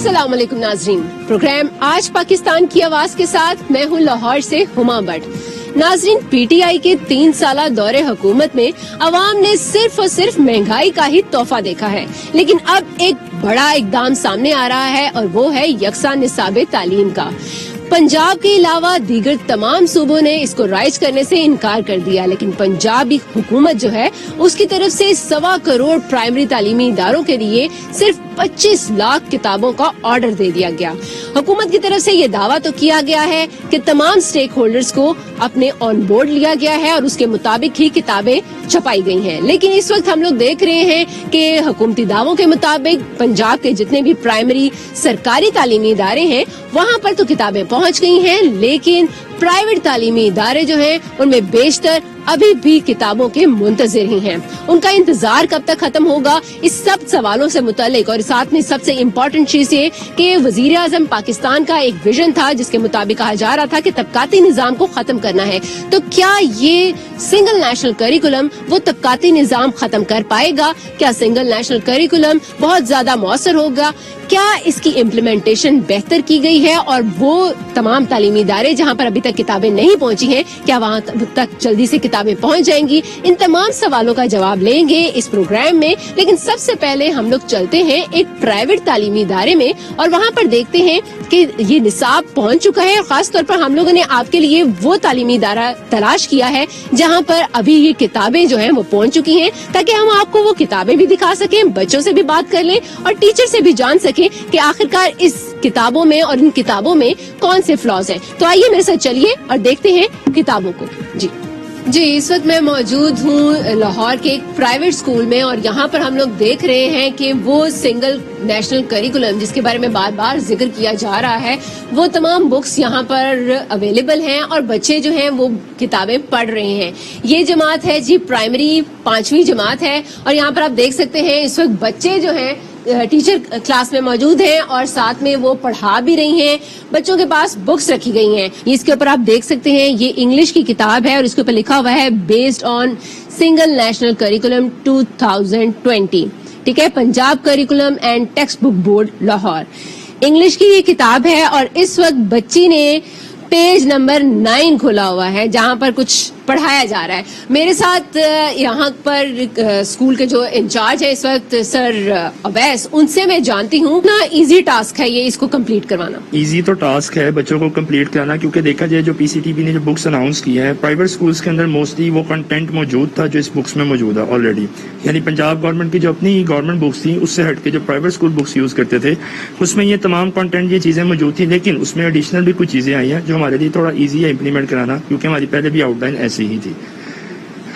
السلام علیکم ناظرین، پروگرام آج پاکستان کی آواز کے ساتھ میں ہوں لاہور سے ہما بٹ۔ ناظرین، پی ٹی آئی کے 3 سالہ دور حکومت میں عوام نے صرف اور صرف مہنگائی کا ہی تحفہ دیکھا ہے، لیکن اب ایک بڑا اقدام سامنے آ رہا ہے اور وہ ہے یکساں نصاب تعلیم کا۔ پنجاب کے علاوہ دیگر تمام صوبوں نے اس کو رائج کرنے سے انکار کر دیا، لیکن پنجابی حکومت جو ہے اس کی طرف سے 1.25 کروڑ پرائمری تعلیمی اداروں کے لیے صرف 25 لاکھ کتابوں کا آرڈر دے دیا گیا۔ حکومت کی طرف سے یہ دعویٰ تو کیا گیا ہے کہ تمام سٹیک ہولڈرز کو اپنے آن بورڈ لیا گیا ہے اور اس کے مطابق ہی کتابیں چھپائی گئی ہیں، لیکن اس وقت ہم لوگ دیکھ رہے ہیں کہ حکومتی دعووں کے مطابق پنجاب کے جتنے بھی پرائمری سرکاری تعلیمی ادارے ہیں وہاں پر تو کتابیں پہنچ گئی ہیں، لیکن پرائیویٹ تعلیمی ادارے جو ہیں ان میں بیشتر ابھی بھی کتابوں کے منتظر ہی ہیں۔ ان کا انتظار کب تک ختم ہوگا، اس سب سوالوں سے متعلق، اور ساتھ میں سب سے امپورٹنٹ چیز یہ کہ وزیر اعظم پاکستان کا ایک ویژن تھا جس کے مطابق کہا جا رہا تھا کہ طبقاتی نظام کو ختم کرنا ہے، تو کیا یہ سنگل نیشنل کریکولم وہ طبقاتی نظام ختم کر پائے گا؟ کیا سنگل نیشنل کریکولم بہت زیادہ مؤثر ہوگا؟ کیا اس کی امپلیمنٹیشن بہتر کی گئی ہے اور وہ تمام تعلیمی ادارے جہاں پر ابھی تک کتابیں نہیں پہنچی ہیں کیا وہاں تک جلدی سے کتابیں پہنچ جائیں گی؟ ان تمام سوالوں کا جواب لیں گے اس پروگرام میں، لیکن سب سے پہلے ہم لوگ چلتے ہیں ایک پرائیویٹ تعلیمی ادارے میں اور وہاں پر دیکھتے ہیں کہ یہ نصاب پہنچ چکا ہے، اور خاص طور پر ہم لوگوں نے آپ کے لیے وہ تعلیمی ادارہ تلاش کیا ہے جہاں پر ابھی یہ کتابیں جو ہیں وہ پہنچ چکی ہیں، تاکہ ہم آپ کو وہ کتابیں بھی دکھا سکیں، بچوں سے بھی بات کر لیں اور ٹیچر سے بھی جان سکیں کہ آخرکار اس کتابوں میں اور ان کتابوں میں کون سے فلاز ہیں۔ تو آئیے میرے ساتھ چلیے اور دیکھتے ہیں کتابوں کو۔ جی اس وقت میں موجود ہوں لاہور کے ایک پرائیویٹ اسکول میں، اور یہاں پر ہم لوگ دیکھ رہے ہیں کہ وہ سنگل نیشنل کریکولم جس کے بارے میں بار بار ذکر کیا جا رہا ہے وہ تمام بکس یہاں پر اویلیبل ہیں اور بچے جو ہیں وہ کتابیں پڑھ رہے ہیں۔ یہ جماعت ہے جی پرائمری 5ویں جماعت ہے، اور یہاں پر آپ دیکھ سکتے ہیں اس وقت بچے جو ہیں ٹیچر کلاس میں موجود ہیں اور ساتھ میں وہ پڑھا بھی رہی ہیں، بچوں کے پاس بکس رکھی گئی ہیں۔ اس کے اوپر آپ دیکھ سکتے ہیں یہ انگلش کی کتاب ہے اور اس کے اوپر لکھا ہوا ہے based on single national curriculum 2020، ٹھیک ہے، Punjab curriculum and text book board Lahore. English کی یہ کتاب ہے اور اس وقت بچی نے پیج نمبر 9 کھولا ہوا ہے جہاں پر کچھ پڑھایا جا رہا ہے۔ میرے ساتھ یہاں پر اسکول کے جو انچارج ہے اس وقت سر اویس، ان سے میں جانتی ہوں نا ایزی ٹاسک ہے یہ اس کو کمپلیٹ کروانا؟ ایزی تو ٹاسک ہے بچوں کو کمپلیٹ کرانا، کیونکہ دیکھا جائے جو پی سی ٹی پی نے جو بکس اناؤنس کی ہے پرائیویٹ اسکولس کے اندر موسٹلی وہ کنٹینٹ موجود تھا جو اس بکس میں موجود ہے آلریڈی، یعنی پنجاب گورنمنٹ کی جو اپنی گورنمنٹ بکس تھیں اس سے ہٹ کے جو پرائیویٹ اسکول بکس یوز کرتے تھے اس میں یہ تمام کنٹینٹ یہ چیزیں موجود تھیں، لیکن اس میں ایڈیشنل بھی کچھ چیزیں آئی ہیں جو ہمارے لیے تھوڑا ایزی ہے امپلیمنٹ کرانا، کیونکہ ہماری پہلے بھی آؤٹ لائن ایسی ہی تھی۔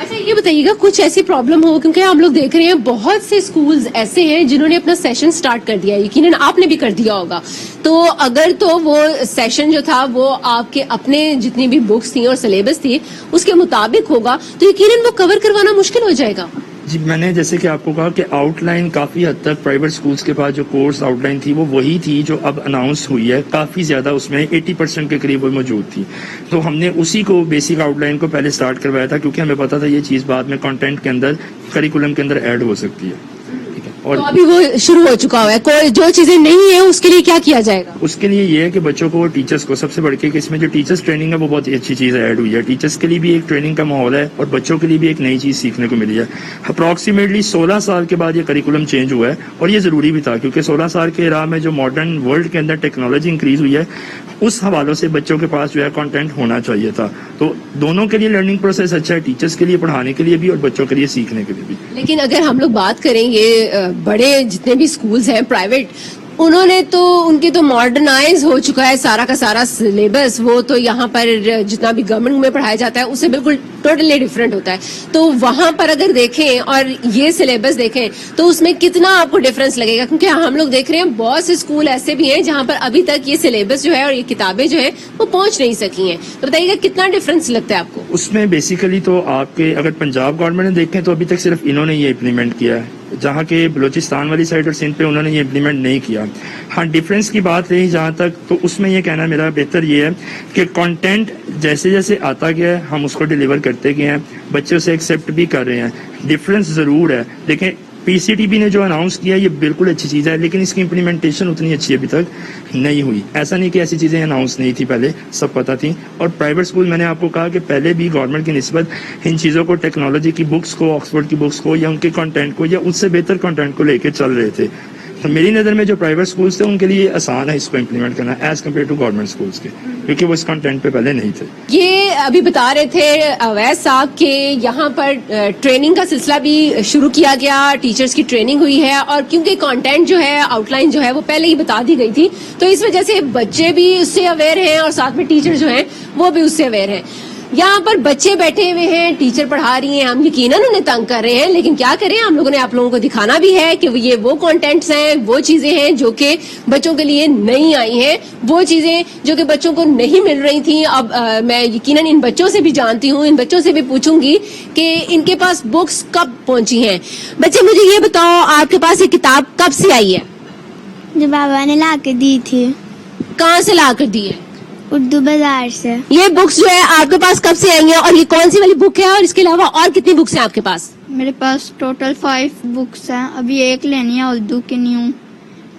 اچھا یہ بتائیے گا کچھ ایسی پرابلم ہو، کیونکہ ہم لوگ دیکھ رہے ہیں بہت سے اسکولز ایسے ہیں جنہوں نے اپنا سیشن سٹارٹ کر دیا، یقیناً آپ نے بھی کر دیا ہوگا، تو اگر تو وہ سیشن جو تھا وہ آپ کے اپنے جتنی بھی بکس تھیں اور سلیبس تھی اس کے مطابق ہوگا تو یقیناً وہ کور کروانا مشکل ہو جائے گا۔ جی میں نے جیسے کہ آپ کو کہا کہ آؤٹ لائن کافی حد تک پرائیویٹ اسکولس کے پاس جو کورس آؤٹ لائن تھی وہ وہی تھی جو اب اناؤنس ہوئی ہے، کافی زیادہ اس میں 80% کے قریب وہ موجود تھی، تو ہم نے اسی کو بیسک آؤٹ لائن کو پہلے سٹارٹ کروایا تھا کیونکہ ہمیں پتا تھا یہ چیز بعد میں کنٹینٹ کے اندر کریکولم کے اندر ایڈ ہو سکتی ہے۔ اور ابھی وہ شروع ہو چکا ہوا ہے، کوئی جو چیزیں نہیں ہیں اس کے لیے کیا کیا جائے گا؟ اس کے لیے یہ ہے کہ بچوں کو ٹیچرس کو سب سے بڑھ کے کہ اس میں جو ٹیچرس ٹریننگ ہے وہ بہت ہی اچھی چیز ایڈ ہوئی ہے، ٹیچرس کے لیے بھی ایک ٹریننگ کا ماحول ہے اور بچوں کے لیے بھی ایک نئی چیز سیکھنے کو ملی ہے۔ اپروکسیمیٹلی 16 سال کے بعد یہ کریکولم چینج ہوا ہے اور یہ ضروری بھی تھا کیونکہ 16 سال کے راہ میں جو ماڈرن ورلڈ کے اندر ٹیکنالوجی انکریز ہوئی ہے اس حوالوں سے بچوں کے پاس جو ہے کنٹینٹ ہونا چاہیے تھا، تو دونوں کے لیے لرننگ پروسیس اچھا ہے، ٹیچرس کے لیے پڑھانے کے لیے بھی اور بچوں کے لیے سیکھنے کے لیے بھی۔ لیکن اگر ہم لوگ بات کریں یہ بڑے جتنے بھی اسکولز ہیں پرائیویٹ، انہوں نے تو ان کی تو ماڈرنائز ہو چکا ہے سارا کا سارا سلیبس، وہ تو یہاں پر جتنا بھی گورنمنٹ میں پڑھایا جاتا ہے اس سے بالکل ٹوٹلی ڈفرینٹ ہوتا ہے، تو وہاں پر اگر دیکھیں اور یہ سلیبس دیکھیں تو اس میں کتنا آپ کو ڈفرینس لگے گا؟ کیونکہ ہم لوگ دیکھ رہے ہیں بہت سے اسکول ایسے بھی ہیں جہاں پر ابھی تک یہ سلیبس جو ہے اور یہ کتابیں جو ہیں وہ پہنچ نہیں سکی ہیں، تو بتائیے گا کتنا ڈفرینس لگتا ہے آپ کو؟ اس میں بیسیکلی تو آپ کے اگر پنجاب گورنمنٹ نے دیکھیں تو ابھی تک صرف انہوں نے یہ امپلیمنٹ کیا ہے، جہاں کے بلوچستان والی سائڈ اور سندھ پہ انہوں نے یہ امپلیمنٹ نہیں کیا۔ ہاں ڈفرینس کی بات رہی جہاں تک، تو اس میں یہ کہنا میرا بہتر یہ ہے کہ کنٹینٹ جیسے جیسے آتا گیا ہے ہم اس کو ڈیلیور کرتے گئے ہیں، بچے اسے ایکسیپٹ بھی کر رہے ہیں، ڈفرینس ضرور ہے، لیکن PCTB نے جو اناؤنس کیا یہ بالکل اچھی چیز ہے, لیکن اس کی امپلیمنٹیشن اتنی اچھی ابھی تک نہیں ہوئی. ایسا نہیں کہ ایسی چیزیں اناؤنس نہیں تھی, پہلے سب پتہ تھی. اور پرائیویٹ اسکول میں نے آپ کو کہا کہ پہلے بھی گورنمنٹ کی نسبت ان چیزوں کو, ٹیکنالوجی کی بکس کو, آکسفورڈ کی بکس کو, یا ان کے کنٹینٹ کو, یا اس سے بہتر کنٹینٹ کو لے کے چل رہے تھے. تو میری نظر میں جو پرائیویٹ اسکولس تھے ان کے لیے آسان ہے اس کو امپلیمنٹ کرنا as compare to government schools کے, کیونکہ وہ اس کنٹینٹ پہ پہلے نہیں تھے. یہ ابھی بتا رہے تھے اویس صاحب کہ یہاں پر ٹریننگ کا سلسلہ بھی شروع کیا گیا, ٹیچرز کی ٹریننگ ہوئی ہے, اور کیونکہ کانٹینٹ جو ہے, آؤٹ لائن جو ہے وہ پہلے ہی بتا دی گئی تھی, تو اس وجہ سے بچے بھی اس سے اویئر ہیں اور ساتھ میں ٹیچر جو ہیں وہ بھی اس سے اویئر ہیں. یہاں پر بچے بیٹھے ہوئے ہیں, ٹیچر پڑھا رہی ہیں, ہم یقیناً انہیں تنگ کر رہے ہیں, لیکن کیا کریں, ہم لوگوں نے آپ لوگوں کو دکھانا بھی ہے کہ یہ وہ کانٹینٹس ہیں, وہ چیزیں ہیں جو کہ بچوں کے لیے نہیں آئی ہیں, وہ چیزیں جو کہ بچوں کو نہیں مل رہی تھیں. اب میں یقیناً ان بچوں سے بھی جانتی ہوں, ان بچوں سے بھی پوچھوں گی کہ ان کے پاس بکس کب پہنچی ہیں. بچے مجھے یہ بتاؤ, آپ کے پاس یہ کتاب کب سے آئی ہے؟ جو بابا نے لا کے دی تھی, کہاں سے لا کر دی ہے؟ اردو بازار سے. یہ بکس جو ہے آپ کے پاس کب سے آئی ہیں, اور یہ کون سی والی بک ہے, اور اس کے علاوہ اور کتنی بکس ہیں آپ کے پاس؟ میرے پاس ٹوٹل 5 بکس ہیں. ابھی ایک لینی ہے اردو کی نیو,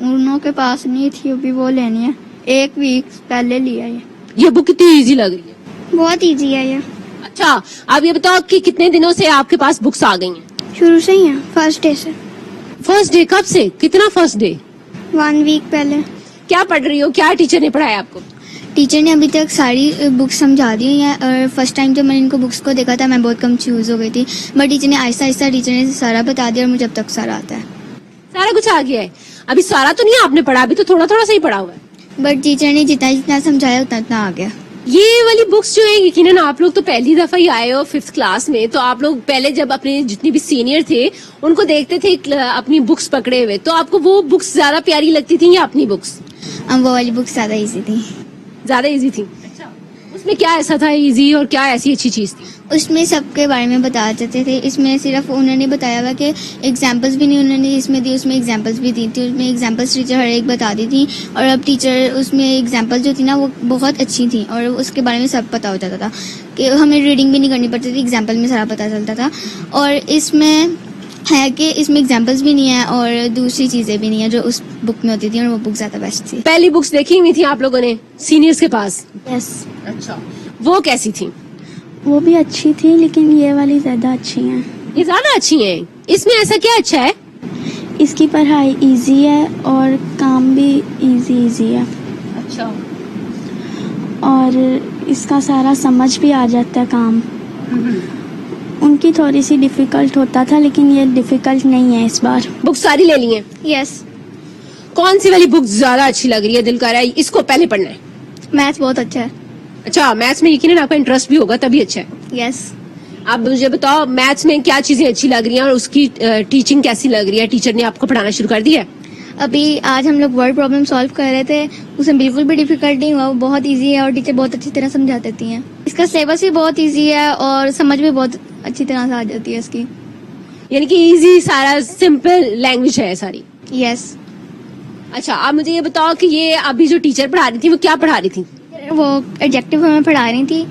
انہوں کے پاس نہیں تھی, ابھی وہ لینی ہے. 1 ویک پہلے لیا یہ بک کتنی ایزی لگ رہی ہے؟ بہت ایزی ہے یہ. اچھا, اب یہ بتاؤ کہ کتنے دنوں سے آپ کے پاس بکس آ گئی ہیں؟ شروع سے ہی ہے, فرسٹ ڈے سے. فرسٹ ڈے کب سے, کتنا فرسٹ ڈے؟ 1 ویک پہلے. کیا پڑھ رہی ہو, کیا ٹیچر نے پڑھایا آپ کو؟ ٹیچر نے ابھی تک ساری بکس سمجھا دی ہیں, اور فرسٹ ٹائم جب میں نے ان کو بکس کو دیکھا تھا میں بہت کنفیوز ہو گئی تھی, بٹ ٹیچر نے آہستہ آہستہ ٹیچر نے سارا بتا دیا, اور مجھے اب تک سارا آتا ہے. سارا کچھ آ گیا ہے؟ ابھی سارا تو نہیں آپ نے پڑھا, ابھی تو تھوڑا تھوڑا سا ہی پڑھا ہوا ہے. بٹ ٹیچر نے جتنا جتنا سمجھایا اتنا اتنا آ گیا. یہ والی بکس جو ہیں, یقیناً آپ لوگ تو پہلی دفعہ ہی آئے ہو 5th کلاس میں, تو آپ لوگ پہلے جب اپنے جتنی بھی سینئر تھے ان کو دیکھتے تھے اپنی بکس پکڑے ہوئے, تو آپ کو وہ بکس زیادہ پیاری لگتی تھیں یا اپنی بکس؟ وہ والی بکس زیادہ ایزی تھی. زیادہ ایزی تھی. اس میں کیا ایسا تھا ایزی, اور کیا ایسی اچھی چیز تھی؟ اس میں سب کے بارے میں بتا دیتے تھے. اس میں صرف انہوں نے بتایا ہوا کہ ایگزامپلس بھی نہیں انہوں نے اس میں دی, اس میں ایگزامپلس بھی دی تھی. اس میں ایگزامپلس ٹیچر ہر ایک بتا دی تھی, اور اب ٹیچر اس میں ایگزامپل جو تھی نا وہ بہت اچھی تھی, اور اس کے بارے میں سب پتا ہو جاتا تھا کہ ہمیں ریڈنگ بھی نہیں کرنی پڑتی تھی, ایگزامپل میں سارا پتا چلتا تھا. اور اس میں ہے کہ اس میں ایگزامپلس بھی نہیں ہیں اور دوسری چیزیں بھی نہیں ہیں جو اس بک میں ہوتی تھی, اور وہ بک زیادہ بیسٹ تھی. پہلی بکس دیکھی ہوئی تھی آپ لوگوں نے سینئرز کے پاس؟ یس. اچھا, وہ کیسی تھی؟ وہ بھی اچھی تھی, لیکن یہ والی زیادہ اچھی ہیں. یہ زیادہ اچھی ہیں. اس میں ایسا کیا اچھا ہے؟ اس کی پڑھائی ایزی ہے اور کام بھی ایزی ہے. اچھا. اور اس کا سارا سمجھ بھی آ جاتا ہے کام. ان کی تھوڑی سی ڈیفیکلٹ ہوتا تھا, لیکن یہ ڈیفیکلٹ نہیں ہے اس بار. بک ساری لے لی ہیں؟ یس. کون سی والی بک زیادہ اچھی لگ رہی ہے, دل کر رہا ہے اس کو پہلے پڑھنا ہے؟ میتھ بہت اچھا ہے. اچھا, میتھس میں یقیناً آپ کا انٹرسٹ بھی ہوگا تبھی اچھا ہے. یس. آپ مجھے بتاؤ میتھس میں کیا چیزیں اچھی لگ رہی ہیں, اور اس کی ٹیچنگ کیسی لگ رہی ہے, ٹیچر نے آپ کو پڑھانا شروع کر دیا ہے؟ ابھی آج ہم لوگ ورڈ پرابلم سالو کر رہے تھے, اس میں بالکل بھی ڈیفیکلٹ نہیں ہوا, وہ بہت ایزی ہے, اور ٹیچر بہت اچھی طرح سمجھا دیتی ہیں. اس کا سلیبس بھی بہت ایزی ہے, اور سمجھ بھی بہت اچھی طرح سے آ جاتی ہے اس کی. یعنی کہ ایزی, سارا سمپل لینگویج ہے ساری. یس. اچھا, آپ مجھے یہ بتاؤ کہ یہ ابھی جو ٹیچر پڑھا رہی تھی وہ کیا پڑھا رہی تھی؟ وہ ایڈجیکٹو ہمیں پڑھا رہی تھی,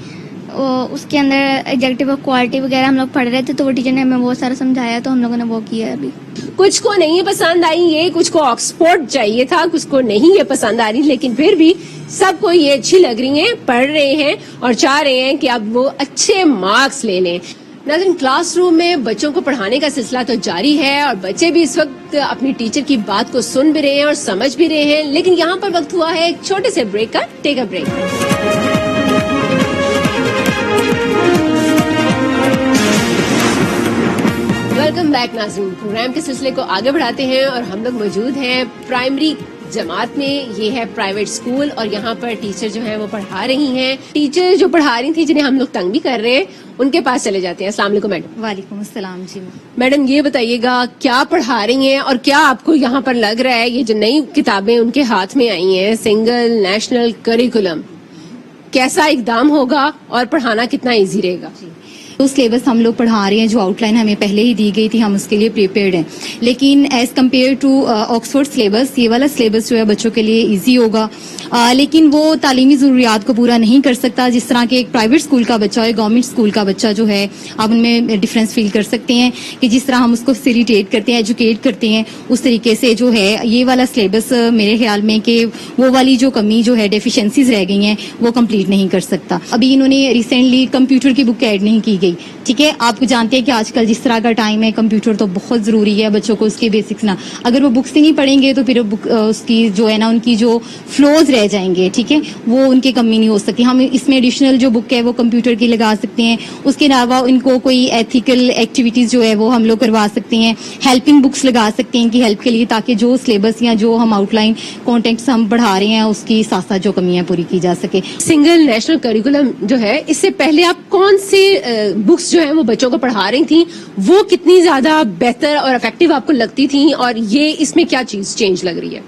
اس کے اندر ایڈجیکٹو اور کوالٹی وغیرہ ہم لوگ پڑھ رہے تھے, تو وہ ٹیچر نے ہمیں بہت سارا سمجھایا, تو ہم لوگوں نے وہ کیا ہے. ابھی کچھ کو نہیں پسند آئی یہ, کچھ کو آکسفورڈ چاہیے تھا, کچھ کو نہیں یہ پسند آ رہی, لیکن پھر بھی سب کو یہ اچھی لگ رہی ہیں, پڑھ رہے ہیں اور چاہ رہے ہیں کہ اب وہ اچھے مارکس لے لیں. ناظرین, کلاس روم میں بچوں کو پڑھانے کا سلسلہ تو جاری ہے, اور بچے بھی اس وقت اپنی ٹیچر کی بات کو سن بھی رہے ہیں اور سمجھ بھی رہے ہیں, لیکن یہاں پر وقت ہوا ہے ایک چھوٹے سے بریک کا. ٹیک اے بریک. ویلکم بیک ناظرین, پروگرام کے سلسلے کو آگے بڑھاتے ہیں, اور ہم لوگ موجود ہیں پرائمری جماعت میں. یہ ہے پرائیویٹ اسکول, اور یہاں پر ٹیچر جو ہیں وہ پڑھا رہی ہیں. ٹیچر جو پڑھا رہی تھی جنہیں ہم لوگ تنگ بھی کر رہے ہیں, ان کے پاس چلے جاتے ہیں. السلام علیکم میڈم. وعلیکم السلام. جی میڈم, یہ بتائیے گا کیا پڑھا رہی ہیں, اور کیا آپ کو یہاں پر لگ رہا ہے یہ جو نئی کتابیں ان کے ہاتھ میں آئی ہیں, سنگل نیشنل کریکولم, کیسا اقدام ہوگا اور پڑھانا کتنا ایزی رہے گا؟ جی, تو سلیبس ہم لوگ پڑھا رہے ہیں, جو آؤٹ لائن ہمیں پہلے ہی دی گئی تھی, ہم اس کے لیے پریپیئرڈ ہیں. لیکن as compare to Oxford syllabus, یہ والا سلیبس جو ہے بچوں کے لیے ایزی ہوگا, لیکن وہ تعلیمی ضروریات کو پورا نہیں کر سکتا جس طرح کہ ایک پرائیویٹ اسکول کا بچہ اور گورنمنٹ اسکول کا بچہ جو ہے, آپ ان میں ڈفرینس فیل کر سکتے ہیں کہ جس طرح ہم اس کو فیسیلیٹیٹ کرتے ہیں, ایجوکیٹ کرتے ہیں, اس طریقے سے جو ہے یہ والا سلیبس میرے خیال میں کہ وہ والی جو کمی جو ہے, ڈیفیشنسیز رہ گئی ہیں, وہ کمپلیٹ نہیں کر سکتا. ابھی انہوں نے ریسنٹلی کمپیوٹر کی بک ایڈ نہیں کی گئی, ٹھیک ہے. آپ کو جانتے ہیں کہ آج کل جس طرح کا ٹائم ہے, کمپیوٹر تو بہت ضروری ہے بچوں کو, اس کے بیسکس نا اگر وہ بکس ہی نہیں پڑھیں گے تو پھر اس کی جو ہے نا ان کی جو فلوز رہ جائیں گے, ٹھیک ہے, وہ ان کی کمی نہیں ہو سکتی. ہم اس میں ایڈیشنل جو بک ہے وہ کمپیوٹر کی لگا سکتے ہیں. اس کے علاوہ ان کو کوئی ایتھیکل ایکٹیویٹیز جو ہے وہ ہم لوگ کروا سکتے ہیں, ہیلپنگ بکس لگا سکتے ہیں کہ ہیلپ کے لیے, تاکہ جو سلیبس یا جو ہم آؤٹ لائن کانٹینٹس ہم پڑھا رہے ہیں اس کی ساتھ ساتھ جو کمیاں پوری کی جا سکے. سنگل نیشنل کریکولم جو ہے, اس سے پہلے آپ کون سی بکس جو ہیں وہ بچوں کو پڑھا رہی تھیں, وہ کتنی زیادہ بہتر اور افیکٹو آپ کو لگتی تھیں, اور یہ اس میں کیا چیز چینج لگ رہی ہے؟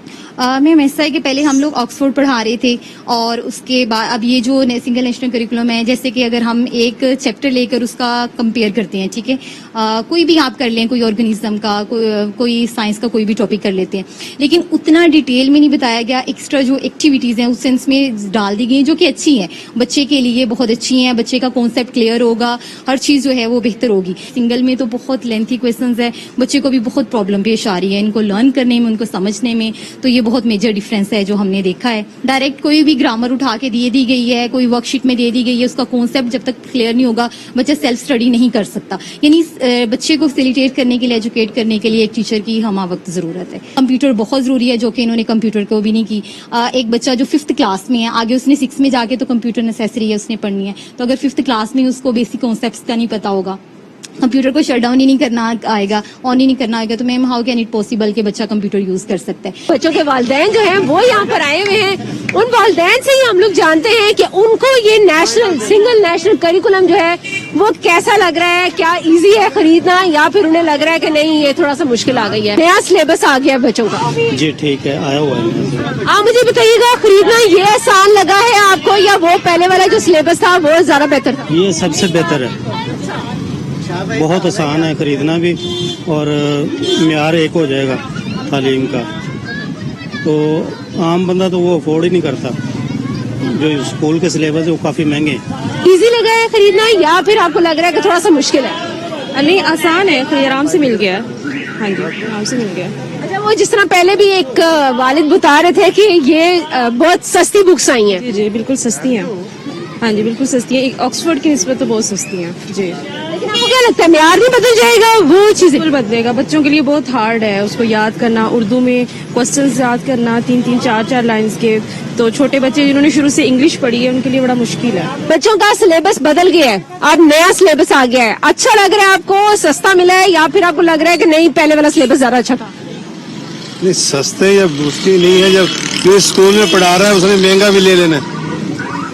میم ایسا ہے کہ پہلے ہم لوگ آکسفورڈ پڑھا رہے تھے, اور اس کے بعد اب یہ جو سنگل نیشنل کریکولم ہے, جیسے کہ اگر ہم ایک چیپٹر لے کر اس کا کمپیئر کرتے ہیں, ٹھیک ہے, کوئی بھی آپ کر لیں, کوئی آرگنیزم کا, کوئی سائنس کا کوئی بھی ٹاپک کر لیتے ہیں, لیکن اتنا ڈیٹیل میں نہیں بتایا گیا. ایکسٹرا جو ایکٹیویٹیز ہیں اس سینس میں ڈال دی گئی جو کہ اچھی ہیں, بچے کے لیے بہت اچھی ہیں, بچے کا کانسیپٹ کلیئر ہوگا, ہر چیز جو ہے وہ بہتر ہوگی. سنگل میں تو بہت لینتھی کویشچنز ہے, بچے کو بھی بہت پرابلم پیش آ رہی ہے ان کو لرن کرنے میں, ان کو سمجھنے میں, تو یہ بہت میجر ڈفرینس ہے جو ہم نے دیکھا ہے. ڈائریکٹ کوئی بھی گرامر اٹھا کے دی گئی ہے, کوئی ورک شیٹ میں دے دی گئی ہے, اس کا کانسیپٹ جب تک کلیئر نہیں ہوگا بچہ سیلف اسٹڈی نہیں کر سکتا. یعنی بچے کو فیسیلیٹیٹ کرنے کے لیے, ایجوکیٹ کرنے کے لیے ایک ٹیچر کی ہمہ وقت ضرورت ہے. کمپیوٹر بہت ضروری ہے, جو کہ انہوں نے کمپیوٹر کو بھی نہیں کی. ایک بچہ جو 5th کلاس میں ہے, آگے اس نے 6 میں جا کے تو کمپیوٹر نیسیسری ہے, اس نے پڑھنی ہے, تو اگر 5th کلاس میں اس کو بیسک کانسیپٹس کا نہیں پتا ہوگا, کمپیوٹر کو شٹ ڈاؤن ہی نہیں کرنا آئے گا, آن ہی نہیں کرنا آئے گا, تو میم ہاؤ کین اٹ پاسبل کہ بچہ کمپیوٹر یوز کر سکتا ہے. بچوں کے والدین جو ہیں وہ یہاں پر آئے ہوئے ہیں, ان والدین سے ہی ہم لوگ جانتے ہیں کہ ان کو یہ سنگل نیشنل کریکولم جو ہے وہ کیسا لگ رہا ہے, کیا ایزی ہے خریدنا, یا پھر انہیں لگ رہا ہے کہ نہیں یہ تھوڑا سا مشکل آ گئی ہے, نیا سلیبس آ گیا بچوں کا. جی ٹھیک ہے, آیا ہوا ہے. آپ مجھے بتائیے گا, خریدنا یہ آسان لگا ہے آپ کو, یا وہ پہلے والا جو سلیبس تھا وہ زیادہ بہتر تھا؟ یہ سب سے بہتر ہے, بہت آسان ہے خریدنا بھی, اور معیار ایک ہو جائے گا تعلیم کا, تو عام بندہ تو وہ افورڈ ہی نہیں کرتا. جو اسکول کے سلیبس ہے وہ کافی مہنگے ہیں. ایزی لگا ہے خریدنا, یا پھر آپ کو لگ رہا ہے کہ تھوڑا سا مشکل ہے؟ نہیں, آسان ہے, آرام سے مل گیا. ہاں جی, آرام سے مل گیا. اچھا, وہ جس طرح پہلے بھی ایک والد بتا رہے تھے کہ یہ بہت سستی بکس آئی ہیں. جی جی بالکل سستی ہیں. ہاں جی بالکل سستی ہیں, آکسفورڈ کی نسبت تو بہت سستی ہیں. جی, لیکن آپ کو کیا لگتا ہے معیار نہیں بدل جائے گا وہ چیزیں؟ بالکل بدلے گا. بچوں کے لیے بہت ہارڈ ہے اس کو یاد کرنا, اردو میں کوسچنز یاد کرنا 3-3 4-4 لائنز کے. تو چھوٹے بچے جنہوں نے شروع سے انگلش پڑھی ہے ان کے لیے بڑا مشکل ہے. بچوں کا سلیبس بدل گیا ہے, اب نیا سلیبس آ گیا ہے, اچھا لگ رہا ہے آپ کو, سستا ملا ہے, یا پھر آپ کو لگ رہا ہے کہ نہیں پہلے والا سلیبس زیادہ اچھا تھا؟ نہیں, سستے یا مشکل نہیں ہے, جب جو اسکول میں پڑھا رہا ہے اس نے مہنگا بھی لے لینا ہے.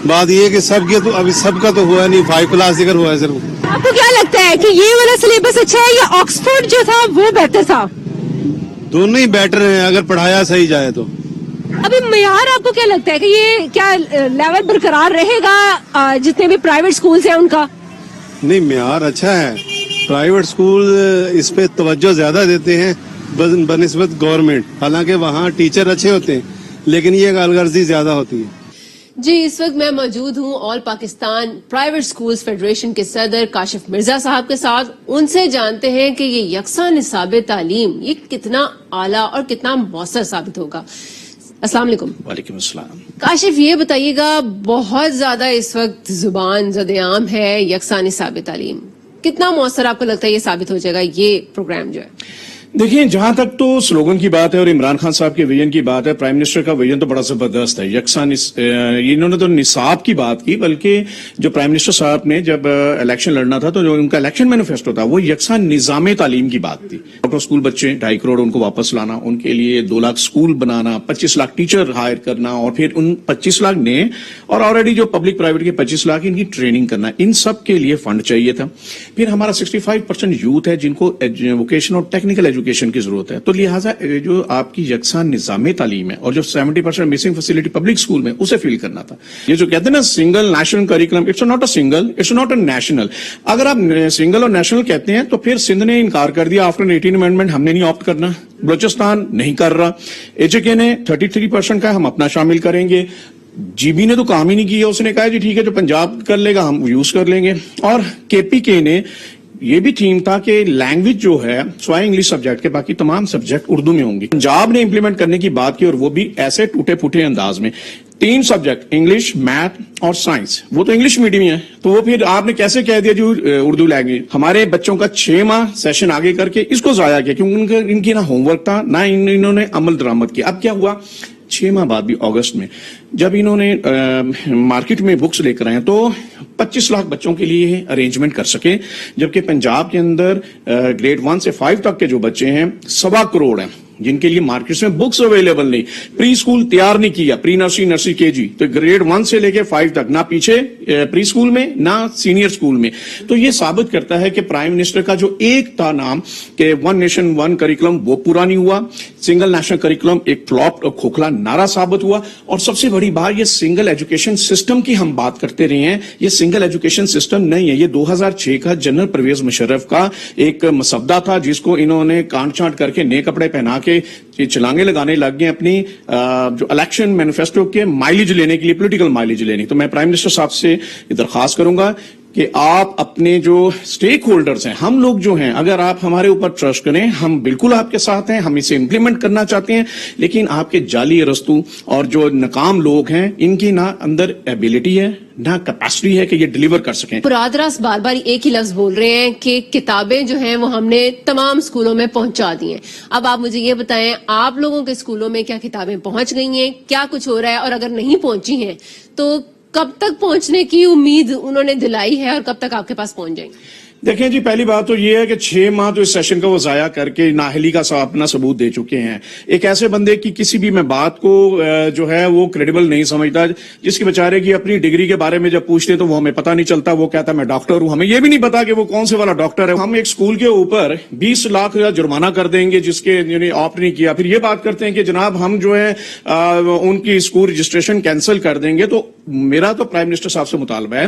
بات یہ ہے کہ سب کے تو ابھی سب کا تو ہوا نہیں, 5 کلاس دیگر ہوا ہے صرف. آپ کو کیا لگتا ہے کہ یہ والا سلیبس اچھا ہے یا آکسفورڈ جو تھا وہ بہتر تھا؟ دونوں ہی بیٹر ہیں اگر پڑھایا صحیح جائے تو. ابھی معیار آپ کو کیا لگتا ہے کہ یہ کیا لیول برقرار رہے گا جتنے بھی پرائیویٹ سکولز ہیں ان کا؟ نہیں, معیار اچھا ہے. پرائیویٹ اسکول اس پہ توجہ زیادہ دیتے ہیں بنسبت گورنمنٹ, حالانکہ وہاں ٹیچر اچھے ہوتے ہیں لیکن یہ غرضی زیادہ ہوتی ہے. جی, اس وقت میں موجود ہوں آل پاکستان پرائیویٹ سکولز فیڈریشن کے صدر کاشف مرزا صاحب کے ساتھ. ان سے جانتے ہیں کہ یہ یکساں نصاب تعلیم یہ کتنا اعلیٰ اور کتنا مؤثر ثابت ہوگا. السلام علیکم. وعلیکم السلام. کاشف, یہ بتائیے گا, بہت زیادہ اس وقت زبان زد عام ہے یکساں نصاب تعلیم, کتنا مؤثر آپ کو لگتا ہے یہ ثابت ہو جائے گا یہ پروگرام جو ہے؟ دیکھیں, جہاں تک تو سلوگن کی بات ہے اور عمران خان صاحب کے ویژن کی بات ہے, پرائم منسٹر کا ویژن تو بڑا زبردست ہے. یکساں انہوں نے تو نصاب کی بات کی, بلکہ جو پرائم منسٹر صاحب نے جب الیکشن لڑنا تھا تو جو ان کا الیکشن مینیفیسٹو تھا وہ یکساں نظام تعلیم کی بات تھی. ڈاکٹر اسکول بچے 2.5 کروڑ ان کو واپس لانا, ان کے لیے 2 لاکھ اسکول بنانا, 25 لاکھ ٹیچر ہائر کرنا, اور پھر ان 25 لاکھ نے اور آلریڈی جو پبلک پرائیویٹ کے 25 لاکھ ان کی ٹریننگ کرنا, ان سب کے لیے فنڈ چاہیے تھا. پھر ہمارا 65% یوتھ ہے جن کو ووکیشن اور ٹیکنیکل ایجوکیشن ایجوکیشن کی ضرورت ہے. تو لہٰذا جو آپ کی یکساں نظام تعلیم ہے اور جو 70% مسنگ فیسلٹی پبلک اسکول میں اسے فیل کرنا تھا. یہ جو کہتے ہیں نا single national curriculum, it's not a single, it's not a national. اگر آپ سنگل اور نیشنل کہتے ہیں تو پھر سندھ نے انکار کر دیا آفٹر 18 امینڈمنٹ، ہم نے نہیں آپٹ کرنا. بلوچستان نہیں کر رہا. ایچ اے کے نے 33% کا ہم اپنا شامل کریں گے. جی بی نے تو کام ہی نہیں کیا، اس نے کہا جی ٹھیک ہے جو پنجاب کر لے گا ہم یوز کر لیں گے. اور کے پی کے نے یہ بھی تھیم تھا کہ لینگویج جو ہے سوائے انگلش سبجیکٹ کے باقی تمام سبجیکٹ اردو میں ہوں گی. پنجاب نے امپلیمنٹ کرنے کی بات کی اور وہ بھی ایسے ٹوٹے پھوٹے انداز میں. 3 سبجیکٹ انگلش، میتھ اور سائنس، وہ تو انگلش میڈیم ہے. تو وہ پھر آپ نے کیسے کہہ دیا جو اردو لینگویج. ہمارے بچوں کا 6 ماہ سیشن آگے کر کے اس کو ضائع کیا کیونکہ ان کی نہ ہوم ورک تھا نہ انہوں نے عمل درآمد کیا. اب کیا ہوا 6 ماہ بعد بھی اگست میں جب انہوں نے مارکیٹ میں بکس لے کر آئے تو 25 لاکھ بچوں کے لیے ارینجمنٹ کر سکے، جبکہ پنجاب کے اندر گریڈ 1 سے 5 تک کے جو بچے ہیں 1.25 کروڑ ہیں جن کے لیے مارکیٹ میں بکس اویلیبل نہیں. پری اسکول تیار نہیں کیا، پری نرسری، نرسری کے جی، تو گریڈ 1 سے لے کے 5 تک نہ پیچھے پری اسکول میں نہ سینئر اسکول میں. تو یہ ثابت کرتا ہے کہ پرائم منسٹر کا جو ایک تھا نام کہ 1 نیشن 1 کریکولم وہ پورا نہیں ہوا. سنگل نیشنل کریکولم ایک فلاپ اور کھوکھلا نعرہ ثابت ہوا. اور سب سے بڑی بات یہ سنگل ایجوکیشن سسٹم کی ہم بات کرتے رہے ہیں، یہ سنگل ایجوکیشن سسٹم نہیں ہے. یہ 2006 کا جنرل پرویز مشرف کا ایک مسودہ تھا جس کو انہوں نے کانٹ چانٹ کر کے نئے کپڑے پہنا کے چلانگے لگانے لگ گئے اپنی جو الیکشن مینیفیسٹو کے مائلیج لینے کے لیے، پولیٹیکل مائلیج لینے. تو میں پرائم منسٹر صاحب سے درخواست کروں گا کہ آپ اپنے جو سٹیک ہولڈرز ہیں، ہم لوگ جو ہیں، اگر آپ ہمارے اوپر ٹرسٹ کریں، ہم بالکل آپ کے ساتھ ہیں، ہم اسے امپلیمنٹ کرنا چاہتے ہیں. لیکن آپ کے جعلی ارستو اور جو ناکام لوگ ہیں ان کی نہ اندر ایبلٹی ہے نہ کیپیسٹی ہے کہ یہ ڈیلیور کر سکیں. پرادراس بار بار ایک ہی لفظ بول رہے ہیں کہ کتابیں جو ہیں وہ ہم نے تمام اسکولوں میں پہنچا دی ہیں. اب آپ مجھے یہ بتائیں آپ لوگوں کے اسکولوں میں کیا کتابیں پہنچ گئی ہیں، کیا کچھ ہو رہا ہے، اور اگر نہیں پہنچی ہیں تو کب تک پہنچنے کی امید انہوں نے دلائی ہے اور کب تک آپ کے پاس پہنچ جائیں گے؟ دیکھیں جی، پہلی بات تو یہ ہے کہ 6 ماہ تو اس سیشن کا وہ ضائع کر کے نااہلی کا اپنا ثبوت دے چکے ہیں. ایک ایسے بندے کی کسی بھی میں بات کو جو ہے وہ کریڈیبل نہیں سمجھتا جس کی بیچارے کی اپنی ڈگری کے بارے میں جب پوچھتے تو وہ ہمیں پتہ نہیں چلتا، وہ کہتا میں ڈاکٹر ہوں. ہمیں یہ بھی نہیں پتا کہ وہ کون سے والا ڈاکٹر ہے. ہم ایک اسکول کے اوپر 20 لاکھ کا جرمانہ کر دیں گے جس کے آپٹ نہیں کیا، پھر یہ بات کرتے ہیں کہ جناب ہم جو ہے ان کی اسکول رجسٹریشن کینسل کر دیں گے. تو میرا تو پرائم منسٹر صاحب سے مطالبہ ہے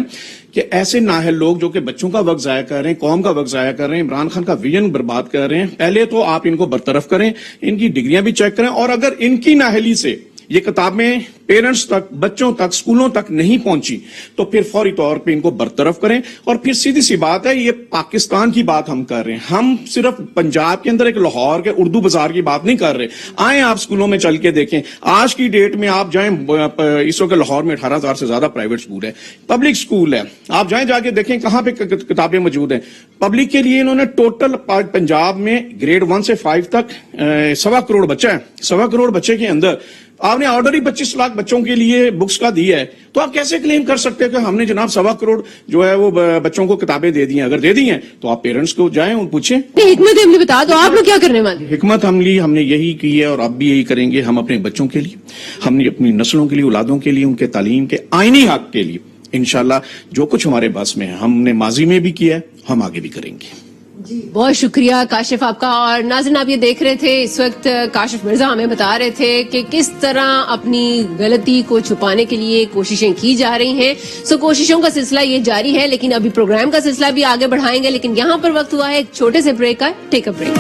کہ ایسے نااہل لوگ جو کہ بچوں کا وقت ضائع کر رہے ہیں، قوم کا وقت ضائع کر رہے ہیں، عمران خان کا ویژن برباد کر رہے ہیں، پہلے تو آپ ان کو برطرف کریں، ان کی ڈگریاں بھی چیک کریں. اور اگر ان کی نااہلی سے یہ کتابیں پیرنٹس تک، بچوں تک، اسکولوں تک نہیں پہنچی تو پھر فوری طور پہ ان کو برطرف کریں. اور پھر سیدھی سی بات ہے، یہ پاکستان کی بات ہم کر رہے ہیں، ہم صرف پنجاب کے اندر ایک لاہور کے اردو بازار کی بات نہیں کر رہے. آئیں آپ اسکولوں میں چل کے دیکھیں. آج کی ڈیٹ میں آپ جائیں، اس وقت لاہور میں 18,000 سے زیادہ پرائیویٹ اسکول ہے، پبلک اسکول ہے. آپ جائیں جا کے دیکھیں کہاں پہ کتابیں موجود ہیں. پبلک کے لیے انہوں نے ٹوٹل پنجاب میں گریڈ 1 سے 5 تک 1.25 کروڑ بچہ ہے. 1.25 کروڑ بچے کے اندر آپ نے آرڈر ہی 25 لاکھ بچوں کے لیے بکس کا دیا ہے. تو آپ کیسے کلیم کر سکتے ہیں کہ ہم نے جناب 1.25 کروڑ جو ہے وہ بچوں کو کتابیں دے دی ہیں؟ اگر دے دی ہیں تو آپ پیرنٹس کو جائیں اور پوچھیں. حکمت عملی بتا دو، آپ لوگ کیا کرنے والے؟ حکمت عملی ہم نے یہی کی ہے اور اب بھی یہی کریں گے. ہم اپنے بچوں کے لیے، ہم نے اپنی نسلوں کے لیے، اولادوں کے لیے، ان کے تعلیم کے آئینی حق کے لیے انشاءاللہ جو کچھ ہمارے بس میں ہے، ہم نے ماضی میں بھی کیا ہے، ہم آگے بھی کریں گے. جی بہت شکریہ کاشف آپ کا. اور ناظرین آپ یہ دیکھ رہے تھے اس وقت کاشف مرزا ہمیں بتا رہے تھے کہ کس طرح اپنی غلطی کو چھپانے کے لیے کوششیں کی جا رہی ہیں. کوششوں کا سلسلہ یہ جاری ہے، لیکن ابھی پروگرام کا سلسلہ بھی آگے بڑھائیں گے. لیکن یہاں پر وقت ہوا ہے ایک چھوٹے سے بریک کا. ٹیک اے بریک.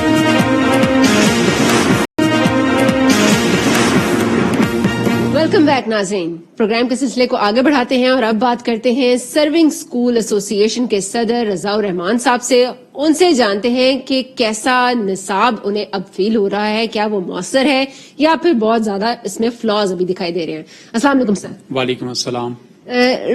ویلکم بیک ناظرین. پروگرام کے سلسلے کو آگے بڑھاتے ہیں اور اب بات کرتے ہیں سرونگ اسکول ایسوسی ایشن کے صدر رضا الرحمان صاحب سے. ان سے جانتے ہیں کہ کیسا نصاب انہیں اب فیل ہو رہا ہے، کیا وہ مؤثر ہے یا پھر بہت زیادہ اس میں فلاز ابھی دکھائی دے رہے ہیں. السلام علیکم سر. وعلیکم السلام.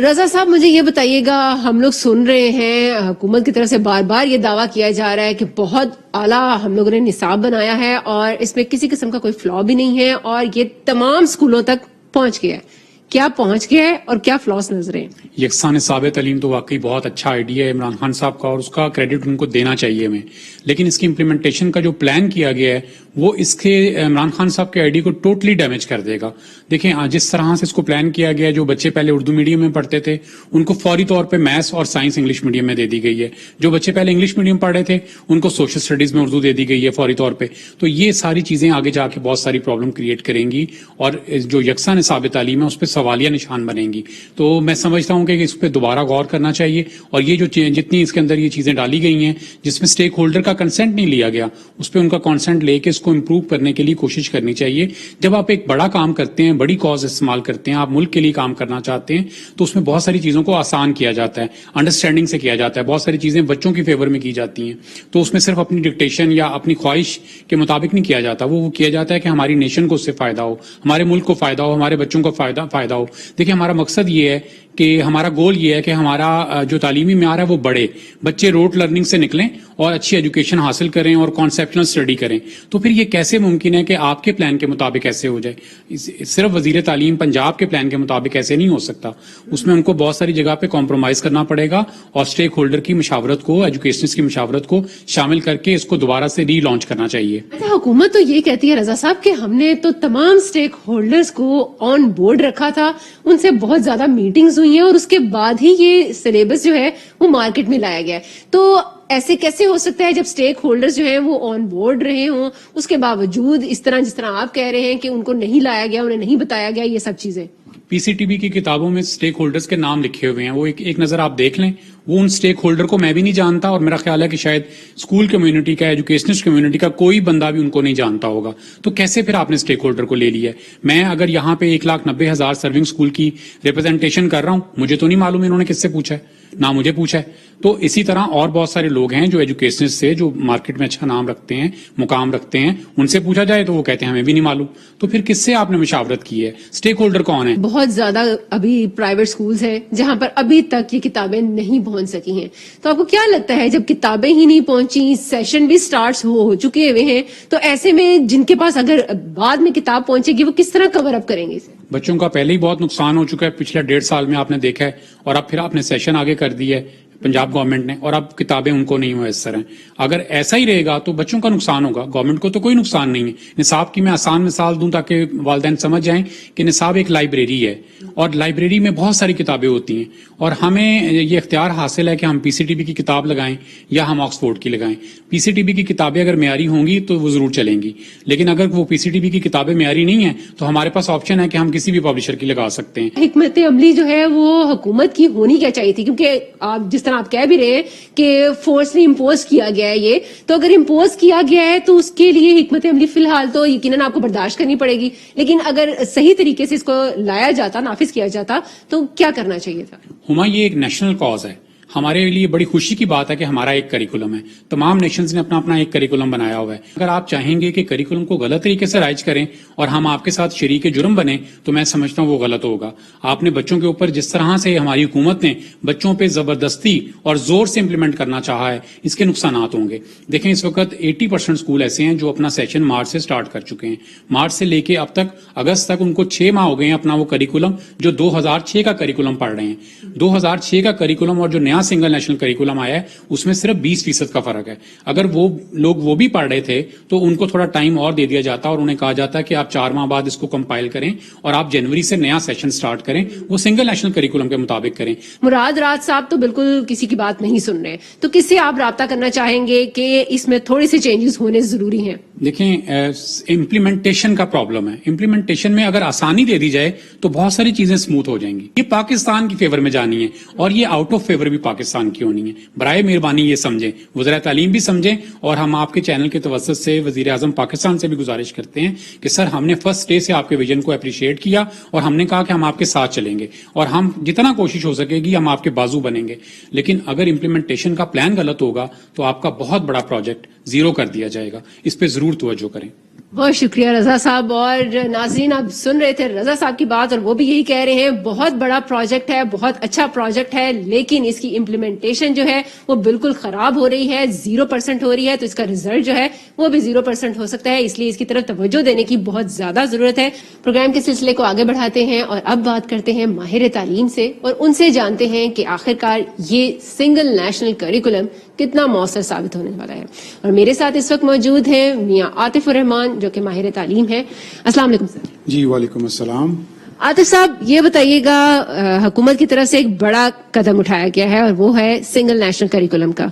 رضا صاحب مجھے یہ بتائیے گا، ہم لوگ سن رہے ہیں حکومت کی طرف سے بار بار یہ دعویٰ کیا جا رہا ہے کہ بہت اعلیٰ ہم لوگوں نے نصاب بنایا ہے اور اس میں کسی قسم کا کوئی فلا بھی نہیں ہے اور یہ تمام اسکولوں تک پہنچ گیا ہے. کیا پہنچ گیا ہے اور کیا فلاس نظر ہیں؟ یکساں نصاب تعلیم تو واقعی بہت اچھا آئیڈیا ہے عمران خان صاحب کا اور اس کا کریڈٹ ان کو دینا چاہیے ہمیں، لیکن اس کی امپلیمنٹیشن کا جو پلان کیا گیا ہے وہ اس کے عمران خان صاحب کے آئیڈیا کو ٹوٹلی ڈیمیج کر دے گا. دیکھیں جس طرح سے اس کو پلان کیا گیا, جو بچے پہلے اردو میڈیم میں پڑھتے تھے ان کو فوری طور پہ میتھس اور سائنس انگلش میڈیم میں دے دی گئی ہے. جو بچے پہلے انگلش میڈیم پڑھ رہے تھے ان کو سوشل اسٹڈیز میں اردو دے دی گئی ہے فوری طور پہ. تو یہ ساری چیزیں آگے جا کے بہت ساری پرابلم کریٹ کریں گی اور جو یکساں نصاب تعلیم ہے اس پہ سوالیہ نشان بنیں گی. تو میں سمجھتا ہوں کہ اس پہ دوبارہ غور کرنا چاہیے, اور یہ جو جتنی اس کے اندر یہ چیزیں ڈالی گئی ہیں جس میں اسٹیک ہولڈر کا کنسنٹ نہیں لیا گیا, اس پہ ان کا کنسنٹ لے کے اس کو امپروو کرنے کے لیے کوشش کرنی چاہیے. جب آپ ایک بڑا کام کرتے ہیں, بڑی کاز استعمال کرتے ہیں, آپ ملک کے لیے کام کرنا چاہتے ہیں, تو اس میں بہت ساری چیزوں کو آسان کیا جاتا ہے, انڈرسٹینڈنگ سے کیا جاتا ہے. بہت ساری چیزیں بچوں کی فیور میں کی جاتی ہیں, تو اس میں صرف اپنی ڈکٹیشن یا اپنی خواہش کے مطابق نہیں کیا جاتا. وہ کیا جاتا ہے کہ ہماری نیشن کو اس سے فائدہ ہو, ہمارے ملک کو فائدہ ہو, ہمارے بچوں کو فائدہ ہو. دیکھیں ہمارا مقصد یہ ہے کہ ہمارا گول یہ ہے کہ ہمارا جو تعلیمی معیار ہے وہ بڑھے, بچے روٹ لرننگ سے نکلیں اور اچھی ایجوکیشن حاصل کریں اور کانسیپچل اسٹڈی کریں. تو پھر یہ کیسے ممکن ہے کہ آپ کے پلان کے مطابق ایسے ہو جائے؟ صرف وزیر تعلیم پنجاب کے پلان کے مطابق ایسے نہیں ہو سکتا. اس میں ان کو بہت ساری جگہ پہ کمپرومائز کرنا پڑے گا اور اسٹیک ہولڈر کی مشاورت کو, ایجوکیشنسٹ کی مشاورت کو شامل کر کے اس کو دوبارہ سے ری لانچ کرنا چاہیے. حکومت تو یہ کہتی ہے رضا صاحب کہ ہم نے تو تمام اسٹیک ہولڈرز کو آن بورڈ رکھا تھا, ان سے بہت زیادہ میٹنگز ہوئی ہیں اور اس کے بعد ہی یہ سلیبس جو ہے وہ مارکیٹ میں لایا گیا ہے. تو ایسے کیسے ہو سکتا ہے جب اسٹیک ہولڈرز جو ہیں وہ آن بورڈ رہے ہوں, اس کے باوجود اس طرح جس طرح آپ کہہ رہے ہیں کہ ان کو نہیں لایا گیا, انہیں نہیں بتایا گیا یہ سب چیزیں؟ پی سی ٹی بی کی کتابوں میں اسٹیک ہولڈرز کے نام لکھے ہوئے ہیں, وہ ایک نظر آپ دیکھ لیں. وہ ان اسٹیک ہولڈر کو میں بھی نہیں جانتا, اور میرا خیال ہے کہ شاید اسکول کمیونٹی کا, ایجوکیشنسٹ کمیونٹی کا کوئی بندہ بھی ان کو نہیں جانتا ہوگا. تو کیسے پھر آپ نے اسٹیک ہولڈر کو لے لیا ہے؟ میں اگر یہاں پہ 1,90,000 سرونگ اسکول کی ریپرزینٹیشن کر رہا ہوں, مجھے تو نہیں معلوم انہوں نے کس سے پوچھا ہے, نہ مجھے پوچھا ہے. تو اسی طرح اور بہت سارے لوگ ہیں جو ایجوکیشنسٹ سے, جو مارکیٹ میں اچھا نام رکھتے ہیں, مقام رکھتے ہیں, ان سے پوچھا جائے تو وہ کہتے ہیں ہمیں بھی نہیں معلوم. تو پھر کس سے آپ نے مشاورت کی ہے؟ اسٹیک ہولڈر کون ہے؟ بہت زیادہ ابھی پرائیویٹ سکولز ہیں جہاں پر ابھی تک یہ کتابیں نہیں پہنچ سکی ہیں. تو آپ کو کیا لگتا ہے جب کتابیں ہی نہیں پہنچی, سیشن بھی سٹارٹس ہو چکے ہوئے ہیں, تو ایسے میں جن کے پاس اگر بعد میں کتاب پہنچے گی وہ کس طرح کور اپ کریں گے اسے؟ بچوں کا پہلے ہی بہت نقصان ہو چکا ہے پچھلے 1.5 سال میں, آپ نے دیکھا ہے, اور اب پھر آپ نے سیشن آگے کر دی ہے پنجاب گورنمنٹ نے, اور اب کتابیں ان کو نہیں میسر ہیں. اگر ایسا ہی رہے گا تو بچوں کا نقصان ہوگا, گورنمنٹ کو تو کوئی نقصان نہیں ہے. نصاب کی میں آسان مثال دوں تاکہ والدین سمجھ جائیں کہ نصاب ایک لائبریری ہے, اور لائبریری میں بہت ساری کتابیں ہوتی ہیں, اور ہمیں یہ اختیار حاصل ہے کہ ہم پی سی ٹی بی کی کتاب لگائیں یا ہم آکسفورڈ کی لگائیں. پی سی ٹی بی کی کتابیں اگر معیاری ہوں گی تو وہ ضرور چلیں گی, لیکن اگر وہ پی سی ٹی بی کی کتابیں معیاری نہیں ہیں تو ہمارے پاس آپشن ہے کہ ہم کسی بھی پبلشر کی لگا سکتے ہیں. حکمت عملی جو ہے وہ حکومت کی ہونی کیا چاہیے تھی؟ کیونکہ آپ جس طرح آپ کہہ بھی رہے ہیں کہ فورسلی امپوز کیا گیا ہے یہ, تو اگر امپوز کیا گیا ہے تو اس کے لیے حکمت عملی فی الحال تو یقیناً آپ کو برداشت کرنی پڑے گی, لیکن اگر صحیح طریقے سے اس کو لایا جاتا, نافذ کیا جاتا, تو کیا کرنا چاہیے تھا؟ ہما یہ ایک نیشنل کاز ہے. ہمارے لیے بڑی خوشی کی بات ہے کہ ہمارا ایک کریکولم ہے. تمام نیشنز نے اپنا اپنا ایک کریکولم بنایا ہوا ہے. اگر آپ چاہیں گے کہ کریکولم کو غلط طریقے سے رائج کریں اور ہم آپ کے ساتھ شریک جرم بنیں, تو میں سمجھتا ہوں وہ غلط ہوگا. آپ نے بچوں کے اوپر جس طرح سے ہماری حکومت نے بچوں پہ زبردستی اور زور سے امپلیمنٹ کرنا چاہا ہے, اس کے نقصانات ہوں گے. دیکھیں اس وقت 80% اسکول ایسے ہیں جو اپنا سیشن مارچ سے سٹارٹ کر چکے ہیں. مارچ سے لے کے اب تک اگست تک ان کو 6 ماہ ہو گئے ہیں اپنا وہ کریکولم جو 2006 کا کریکولم پڑھ رہے ہیں. 2006 کا کریکولم اور جو نیا سنگل نیشنل کریکولم آیا ہے اس میں صرف 20% کا فرق ہے. اگر وہ لوگ وہ بھی پڑھ رہے تھے تو ان کو تھوڑا ٹائم اور دے دیا جاتا اور انہیں کہا جاتا کہ آپ 4 ماہ بعد اس کو کمپائل کریں اور آپ جنوری سے نیا سیشن سٹارٹ کریں, وہ سنگل نیشنل کریکولم کے مطابق کریں. مراد راج صاحب تو بالکل کسی کی بات نہیں سن رہے, تو کس سے آپ رابطہ کرنا چاہیں گے کہ اس میں تھوڑے سے چینجز ہونے ضروری ہیں؟ دیکھیں امپلیمنٹیشن کا پرابلم ہے. امپلیمنٹیشن میں اگر آسانی دے دی جائے تو بہت ساری چیزیں سموتھ ہو جائیں گی. یہ پاکستان کی فیور میں جانی ہے اور یہ آؤٹ آف فیور بھی پاکستان کی ہونی ہے. برائے مہربانی یہ سمجھیں, وزارت تعلیم بھی سمجھیں, اور ہم آپ کے چینل کے توسط سے وزیر اعظم پاکستان سے بھی گزارش کرتے ہیں کہ سر ہم نے فرسٹ ڈے سے آپ کے ویژن کو اپریشیٹ کیا اور ہم نے کہا کہ ہم آپ کے ساتھ چلیں گے اور ہم جتنا کوشش ہو سکے گی ہم آپ کے بازو بنیں گے. لیکن اگر امپلیمنٹیشن کا پلان غلط ہوگا تو آپ کا بہت بڑا پروجیکٹ زیرو کر دیا جائے گا. اس پہ ضرور توجہ کریں. بہت شکریہ رضا صاحب. اور ناظرین آپ سن رہے تھے رضا صاحب کی بات, اور وہ بھی یہی کہہ رہے ہیں بہت بڑا پروجیکٹ ہے, بہت اچھا پروجیکٹ ہے, لیکن اس کی امپلیمنٹیشن جو ہے وہ بالکل خراب ہو رہی ہے, 0% ہو رہی ہے, تو اس کا رزلٹ جو ہے وہ بھی 0% ہو سکتا ہے. اس لیے اس کی طرف توجہ دینے کی بہت زیادہ ضرورت ہے. پروگرام کے سلسلے کو آگے بڑھاتے ہیں اور اب بات کرتے ہیں ماہر تعلیم سے, اور ان سے جانتے ہیں کہ آخرکار یہ سنگل نیشنل کریکولم کتنا مؤثر ثابت ہونے والا ہے. اور میرے ساتھ اس وقت موجود ہیں میاں عاطف الرحمان جو کہ ماہر تعلیم ہے. السلام علیکم سر. جی وعلیکم السلام. عاطف صاحب یہ بتائیے گا, حکومت کی طرف سے ایک بڑا قدم اٹھایا گیا ہے اور وہ ہے سنگل نیشنل کریکولم کا.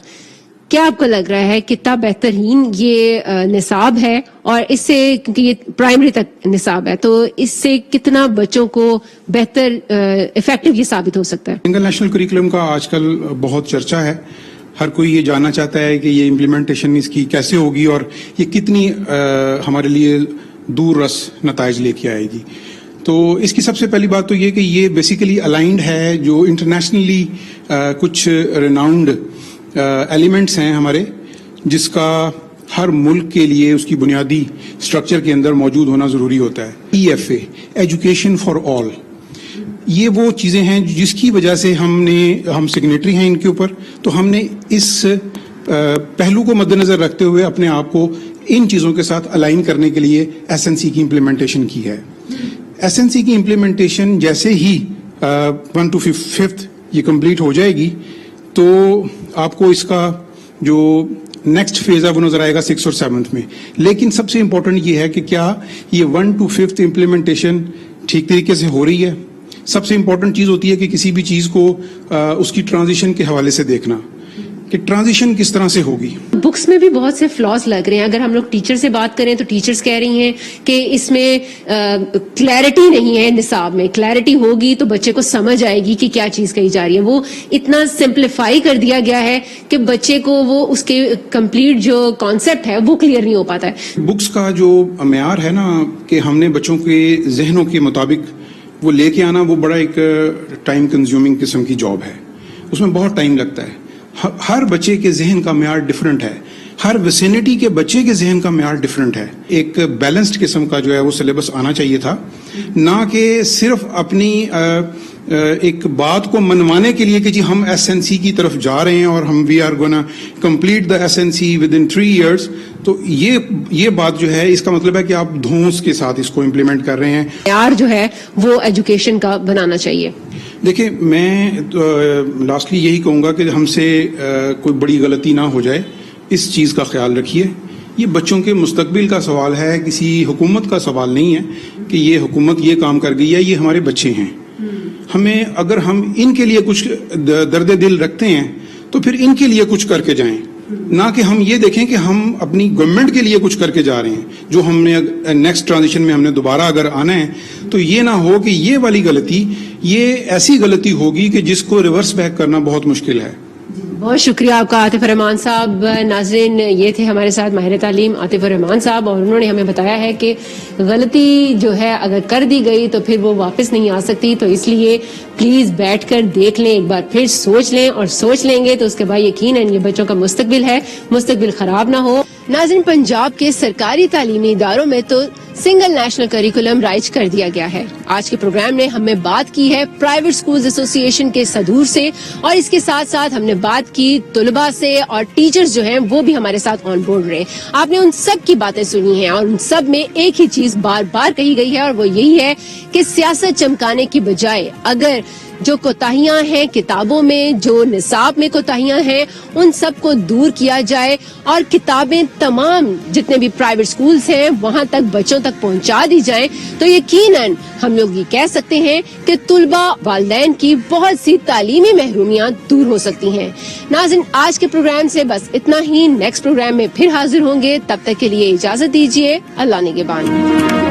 کیا آپ کو لگ رہا ہے کتنا بہترین یہ نصاب ہے, اور اس سے کیونکہ یہ پرائمری تک نصاب ہے تو اس سے کتنا بچوں کو بہتر افیکٹو یہ ثابت ہو سکتا ہے؟ سنگل نیشنل کریکولم کا آج کل بہت چرچا ہے. ہر کوئی یہ جاننا چاہتا ہے کہ یہ امپلیمنٹیشن اس کی کیسے ہوگی اور یہ کتنی ہمارے لیے دور رس نتائج لے کے آئے گی. تو اس کی سب سے پہلی بات تو یہ کہ یہ بیسیکلی الائنڈ ہے جو انٹرنیشنلی کچھ ریناؤنڈ ایلیمنٹس ہیں ہمارے, جس کا ہر ملک کے لیے اس کی بنیادی اسٹرکچر کے اندر موجود ہونا ضروری ہوتا ہے. EFA ایجوکیشن فار آل, یہ وہ چیزیں ہیں جس کی وجہ سے ہم سگنیٹری ہیں ان کے اوپر, تو ہم نے اس پہلو کو مد نظر رکھتے ہوئے اپنے آپ کو ان چیزوں کے ساتھ الائن کرنے کے لیے SNC کی امپلیمنٹیشن کی ہے. SNC کی امپلیمنٹیشن جیسے ہی 1 to 5th یہ کمپلیٹ ہو جائے گی تو آپ کو اس کا جو نیکسٹ فیز ہے وہ نظر آئے گا 6 اور 7 میں. لیکن سب سے امپورٹنٹ یہ ہے کہ کیا یہ 1 to 5th امپلیمنٹیشن ٹھیک طریقے سے ہو رہی ہے. سب سے امپورٹنٹ چیز ہوتی ہے کہ کسی بھی چیز کو اس کی ٹرانزیشن کے حوالے سے دیکھنا کہ ٹرانزیشن کس طرح سے ہوگی. بکس میں بھی بہت سے فلاز لگ رہے ہیں. اگر ہم لوگ ٹیچر سے بات کریں تو ٹیچرز کہہ رہی ہیں کہ اس میں کلیئرٹی نہیں ہے نصاب میں. کلیئرٹی ہوگی تو بچے کو سمجھ آئے گی کہ کیا چیز کہی جا رہی ہے. وہ اتنا سمپلیفائی کر دیا گیا ہے کہ بچے کو وہ اس کے کمپلیٹ جو کانسیپٹ ہے وہ کلیئر نہیں ہو پاتا ہے. بکس کا جو معیار ہے نا کہ ہم نے بچوں کے ذہنوں کے مطابق وہ لے کے آنا, وہ بڑا ایک ٹائم کنزیومنگ قسم کی جاب ہے. اس میں بہت ٹائم لگتا ہے. ہر بچے کے ذہن کا معیار ڈفرینٹ ہے, ہر ویسینٹی کے بچے کے ذہن کا معیار ڈفرینٹ ہے. ایک بیلنسڈ قسم کا جو ہے وہ سلیبس آنا چاہیے تھا, نہ کہ صرف اپنی ایک بات کو منوانے کے لیے کہ جی ہم SNC کی طرف جا رہے ہیں اور ہم we are gonna complete the SNC within 3 years. تو یہ بات جو ہے اس کا مطلب ہے کہ آپ دھونس کے ساتھ اس کو امپلیمنٹ کر رہے ہیں. معیار جو ہے وہ ایجوکیشن کا بنانا چاہیے. دیکھیں میں لاسٹلی یہی کہوں گا کہ ہم سے کوئی بڑی غلطی نہ ہو جائے, اس چیز کا خیال رکھیے. یہ بچوں کے مستقبل کا سوال ہے, کسی حکومت کا سوال نہیں ہے کہ یہ حکومت یہ کام کر گئی ہے. یہ ہمارے بچے ہیں. ہمیں اگر ہم ان کے لیے کچھ درد دل رکھتے ہیں تو پھر ان کے لیے کچھ کر کے جائیں, نہ کہ ہم یہ دیکھیں کہ ہم اپنی گورنمنٹ کے لیے کچھ کر کے جا رہے ہیں. جو ہم نے نیکسٹ ٹرانزیشن میں ہم نے دوبارہ اگر آنا ہے تو یہ نہ ہو کہ یہ والی غلطی یہ ایسی غلطی ہوگی کہ جس کو ریورس بیک کرنا بہت مشکل ہے. بہت شکریہ آپ کا عاطف الرحمان صاحب. ناظرین یہ تھے ہمارے ساتھ ماہر تعلیم عاطف الرحمان صاحب, اور انہوں نے ہمیں بتایا ہے کہ غلطی جو ہے اگر کر دی گئی تو پھر وہ واپس نہیں آ سکتی. تو اس لیے پلیز بیٹھ کر دیکھ لیں, ایک بار پھر سوچ لیں, اور سوچ لیں گے تو اس کے بعد یقیناً یہ بچوں کا مستقبل ہے, مستقبل خراب نہ ہو. ناظرین پنجاب کے سرکاری تعلیمی اداروں میں تو سنگل نیشنل کریکولم رائج کر دیا گیا ہے. آج کے پروگرام میں ہم نے بات کی ہے پرائیویٹ سکولز ایسوسی ایشن کے صدور سے, اور اس کے ساتھ ساتھ ہم نے بات کی طلباء سے, اور ٹیچرز جو ہیں وہ بھی ہمارے ساتھ آن بورڈ رہے. آپ نے ان سب کی باتیں سنی ہیں, اور ان سب میں ایک ہی چیز بار بار کہی گئی ہے, اور وہ یہی ہے کہ سیاست چمکانے کی بجائے اگر جو کوتاہیاں ہیں کتابوں میں, جو نصاب میں کوتاہیاں ہیں, ان سب کو دور کیا جائے, اور کتابیں تمام جتنے بھی پرائیویٹ سکولز ہیں وہاں تک بچوں تک پہنچا دی جائیں, تو یقیناً ہم لوگ یہ کہہ سکتے ہیں کہ طلباء والدین کی بہت سی تعلیمی محرومیاں دور ہو سکتی ہیں. ناظرین آج کے پروگرام سے بس اتنا ہی. نیکسٹ پروگرام میں پھر حاضر ہوں گے, تب تک کے لیے اجازت دیجیے. اللہ نگہبان.